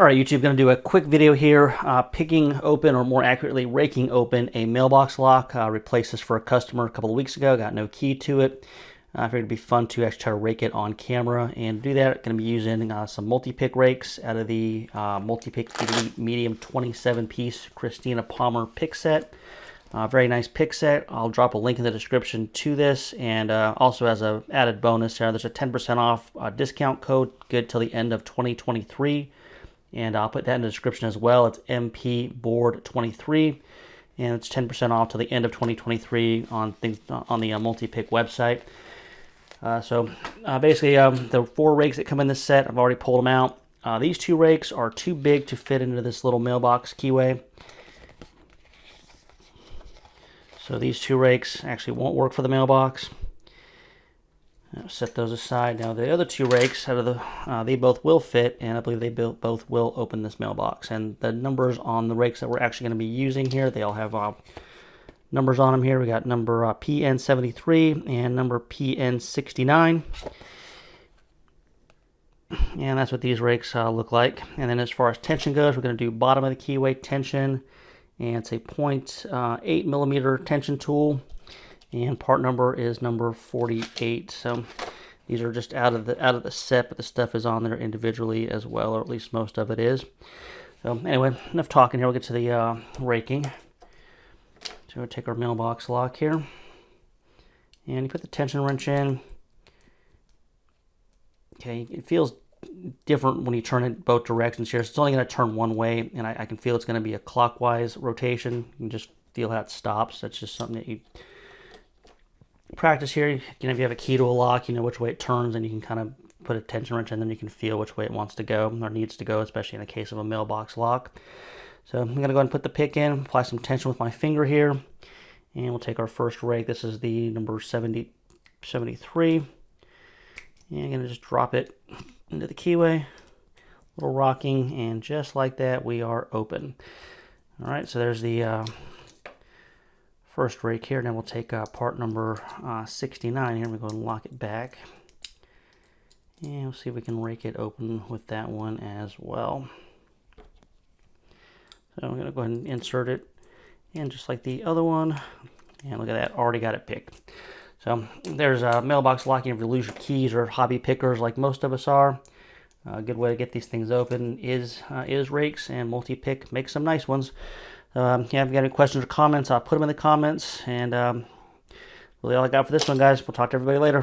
All right, YouTube, going to do a quick video here, picking open, or more accurately, raking open a mailbox lock. Replaced this for a customer a couple of weeks ago, got no key to it. I figured it'd be fun to actually try to rake it on camera, and to do that, going to be using some MultiPick rakes out of the MultiPick Elite Medium 27-piece Christina Palmer pick set. Very nice pick set. I'll drop a link in the description to this, and also as an added bonus, there's a 10% off discount code, good till the end of 2023. And I'll put that in the description as well. It's theboredlockpicker, and it's 10% off till the end of 2023 on things on the MultiPick website. Basically, the 4 rakes that come in this set, I've already pulled them out. These 2 rakes are too big to fit into this little mailbox keyway. So these 2 rakes actually won't work for the mailbox. I'll set those aside. Now the other 2 rakes, out of the, they both will fit, and I believe they both will open this mailbox. And the numbers on the rakes that we're actually going to be using here, they all have numbers on them here. We got number PN73 and number PN69. And that's what these rakes look like. And then as far as tension goes, we're going to do bottom of the keyway tension, and it's a 0.8 millimeter tension tool. And part number is number 48. So these are just out of the set, but the stuff is on there individually as well, or at least most of it is. So anyway, enough talking here. We'll get to the raking. So we'll take our mailbox lock here, and you put the tension wrench in. Okay, it feels different when you turn it both directions here. So it's only going to turn one way, and I can feel it's going to be a clockwise rotation. You can just feel how it stops. That's just something that you practice here. If you have a key to a lock, you know which way it turns, and you can kind of put a tension wrench in, and then you can feel which way it wants to go or needs to go, especially in the case of a mailbox lock. So I'm going to go ahead and put the pick in, apply some tension with my finger here, and we'll take our first rake. This is the number 73. And I'm going to just drop it into the keyway, little rocking, and just like that, we are open. All right, so there's the first rake here. Now we'll take part number 69 here. We go and lock it back, and we'll see if we can rake it open with that one as well. So I'm going to go ahead and insert it in just like the other one, and look at that, already got it picked. So there's a mailbox locking. If you lose your keys or hobby pickers like most of us are, a good way to get these things open is rakes, and MultiPick makes some nice ones. Yeah, if you got any questions or comments, I'll put them in the comments. And really all I got for this one, guys. We'll talk to everybody later.